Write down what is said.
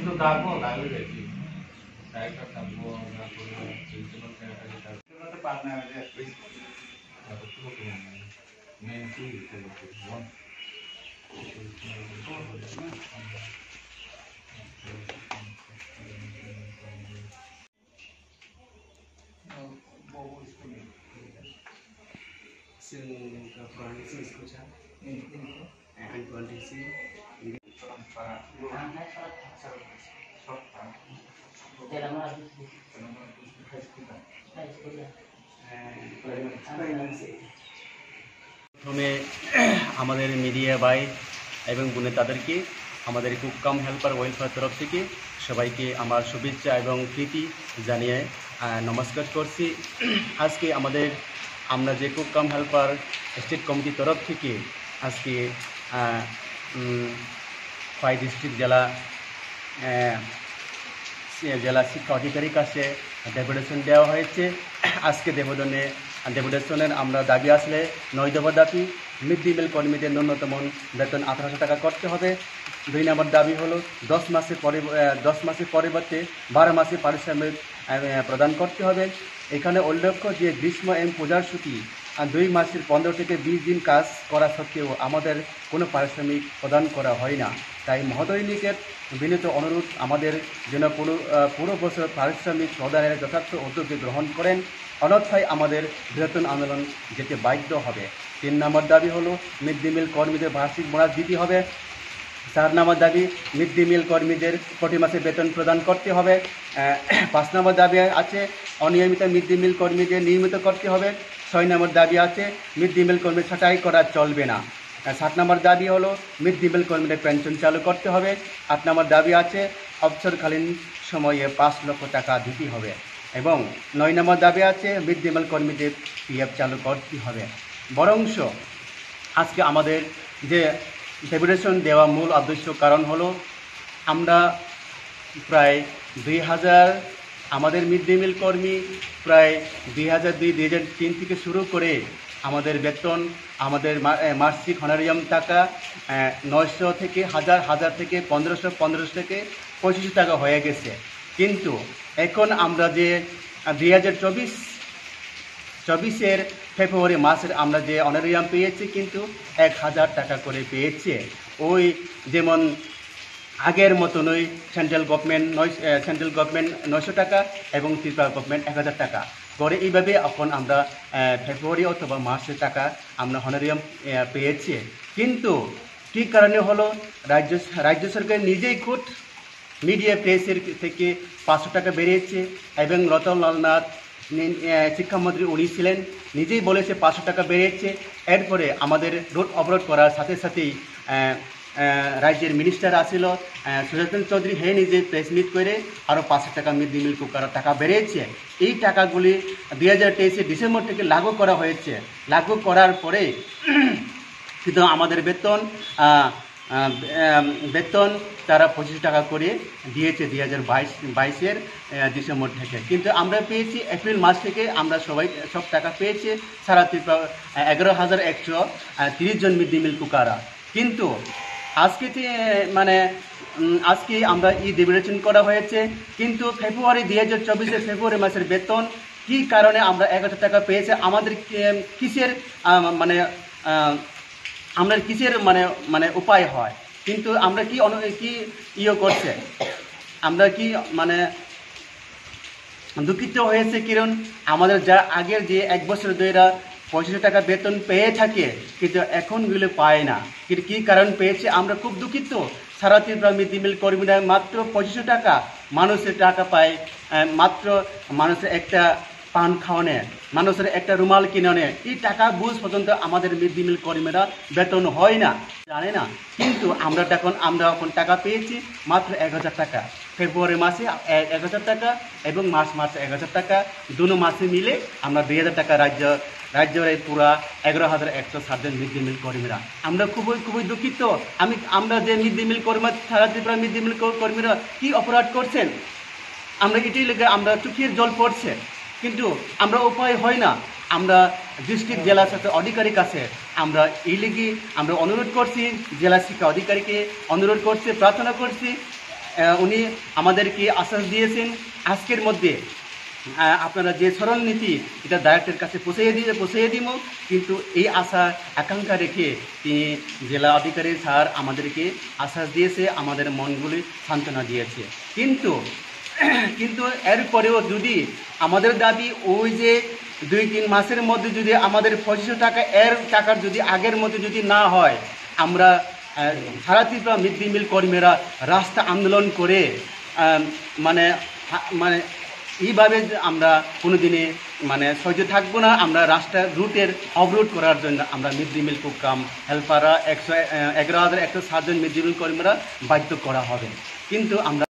itu dago lalu jadi saya kata buang dago itu partner aja betul mensi itu one প্রথমে আমাদের media ভাই এবং বোনে তাদেরকে আমাদের কুককাম হেল্পার ওয়েলফেয়ার তরফ থেকে সবাইকে আমার শুভেচ্ছা এবং প্রীতি জানিয়ে নমস্কার করছি। আজকে আমরা যে কুককাম হেল্পার স্টেট কমিটির তরফ থেকে আজকে 5 ডিস্ট্রিক্ট জেলা শিক্ষা অধিকারীর কাছে ডেপুটেশন দেওয়া হয়েছে। আজকে ডেপুটেশনের আমরা দাবি আসলে 9 দফা দাবি। মিড ডে মিল কর্মীদের ন্যূনতম বেতন 1800 টাকা করতে হবে। 2 নম্বর দাবি হলো 10 মাসের পরিবর্তে 12 মাসে পারিশ্রমিক প্রদান করতে হবে। এখানে উল্লেখ্য যে গ্রীষ্ম এবং পূজার ছুটি 2 মাসের 15 থেকে 20 দিন কাজ করা সত্ত্বেও আমাদের কোনো পারিশ্রমিক প্রদান করা হয় না। তাই মহোদয় নিকেট বিনীত অনুরোধ আমাদের যেন পুরো বছর পারিশ্রমিক প্রদানের যথার্থ উদ্যোগ গ্রহণ করেন, অন্যথায় আমাদের বৃহত্তর আন্দোলন যেতে বাধ্য হবে। 3 নম্বর দাবি হলো মিড ডে মিল কর্মীদের বার্ষিক বোনাস দিতে হবে। 4 নম্বর দাবি মিড ডে মিল কর্মীদের প্রতি মাসে বেতন প্রদান করতে হবে। 5 নম্বর দাবি আছে অনিয়মিত মিড ডে মিল কর্মীদের নিয়মিত করতে হবে। 6 নম্বর দাবি আছে মিড ডে মিল কর্মী ছাঁটাই করা চলবে না। 7 নম্বর দাবি হলো মিড ডে মিল কর্মীদের পেনশন চালু করতে হবে। 8 নম্বর দাবি আছে অবসরকালীন সময়ে 5 লক্ষ টাকা দিতে হবে এবং 9 নম্বর দাবি আছে মিড ডে মিল কর্মীদের পিএফ চালু করতে হবে। বরংশ আজকে আমাদের যে ডেপুটেশন দেওয়া মূল উদ্দেশ্য কারণ হলো আমরা প্রায় 2000 আমাদের মিড ডে মিল কর্মী প্রায় 2002-2003 থেকে শুরু করে আমাদের বেতন আমাদের মাসিক হনারিয়াম টাকা 900 থেকে 1000 থেকে 1500 থেকে 2500 টাকা হয়ে গেছে। কিন্তু এখন আমরা যে 2024-এর ফেব্রুয়ারি মাসের আমরা যে অনারিয়াম পেয়েছি কিন্তু 1000 টাকা করে পেয়েছে। ওই যেমন আগের মতনই সেন্ট্রাল গভর্নমেন্ট 900 টাকা এবং ত্রিপুরা গভর্নমেন্ট 1000 টাকা করে। এইভাবে এখন আমরা ফেব্রুয়ারি অথবা মার্চের টাকা আমরা হনারিয়াম পেয়েছি। কিন্তু কী কারণে হলো রাজ্য সরকার নিজেই খুদ মিডিয়া প্রেসের থেকে 500 টাকা বেরিয়েছে এবং রতনলাল নাথ শিক্ষামন্ত্রী উনি ছিলেন, নিজেই বলেছে 500 টাকা বেরিয়েছে। এরপরে আমাদের রোড অবরোধ করার সাথে সাথেই রাজ্যের মিনিস্টার আসিল সুজাতন চৌধুরী, হে নিজে প্রেস মিট করে আরও 500 টাকা মিড ডে মিল কুকার টাকা বেড়েছে। এই টাকাগুলি 2023 ডিসেম্বর থেকে লাগু করা হয়েছে। লাগু করার পরে কিন্তু আমাদের বেতন তারা 25 টাকা করে দিয়েছে 2022-এর ডিসেম্বর থেকে। কিন্তু আমরা পেয়েছি এপ্রিল মাস থেকে আমরা সব টাকা পেয়েছি সারা ত্রিপুরা 11,130 জন মিড ডে মিল কুকাররা। কিন্তু আজকে আমরা ডেপুটেশন করা হয়েছে, কিন্তু 2024-এর ফেব্রুয়ারি মাসের বেতন কি কারণে আমরা 1000 টাকা পেয়েছে, আমাদের কিসের উপায় হয়। কিন্তু আমরা কি করছে, আমরা কি দুঃখিত হয়েছে কারণ আমাদের যা আগের যে 1 বছর ধরে 25 টাকা বেতন পেয়ে থাকে কিন্তু এখনগুলো পায় না। কিন্তু কী কারণ পেয়েছে আমরা খুব দুঃখিত। সারা ত্রিপুরা মিড ডে মিল কর্মীরা মাত্র 25 টাকা মানুষের টাকা পায়, মাত্র মানুষের একটা পান খাওয়ানে, মানুষের একটা রুমাল কিনে, এই টাকা বুঝ পর্যন্ত আমাদের মিড ডে মিল কর্মীরা বেতন হয় না, জানে না। কিন্তু আমরা এখন টাকা পেয়েছি মাত্র 1000 টাকা, ফেব্রুয়ারি মাসে 1000 টাকা এবং মার্চ মাসে 1000 টাকা, দুটো মাসে মিলে আমরা 2000 টাকা রাজ্যের পুরা 11,160 জন মিড ডে মিল কর্মীরা। আমরা খুবই দুঃখিত। আমরা যে মিড ডে মিল কর্মী, সারা ত্রিপুরা মিড ডে মিল কর্মীরা কি অপরাধ করছেন, আমরা এটাই লেগে আমরা চোখের জল পড়ছে, কিন্তু আমরা উপায় হয় না। আমরা ডিস্ট্রিক্ট জেলা শিক্ষা অধিকারীর কাছে আমরা এই লেগে আমরা অনুরোধ করছি, জেলা শিক্ষা অধিকারীকে অনুরোধ করছি, প্রার্থনা করছি। উনি আমাদেরকে আশ্বাস দিয়েছেন আজকের মধ্যে আপনারা যে সরল নীতি এটা ডাইরেক্টরের কাছে পৌঁছিয়ে দিব। কিন্তু এই আশা আকাঙ্ক্ষা রেখে তিনি জেলা অধিকারী স্যার আমাদেরকে আশ্বাস দিয়েছে, আমাদের মনগুলি সান্ত্বনা দিয়েছে। কিন্তু এরপরেও যদি আমাদের দাবি ওই যে 2-3 মাসের মধ্যে যদি আমাদের 25 টাকা এর টাকার যদি আগের মধ্যে যদি না হয়, আমরা সারা ত্রিপুরা মিড ডে মিল কর্মীরা রাস্তা আন্দোলন করে মানে এইভাবে আমরা কোনোদিনে সহ্য থাকবো না। আমরা রাস্তার রুটের অবরোধ করার জন্য আমরা মিড ডে মিল প্রোগ্রাম হেল্পাররা 11,160 জন মিড ডে মিল কর্মীরা বাধ্য করা হবে। কিন্তু আমরা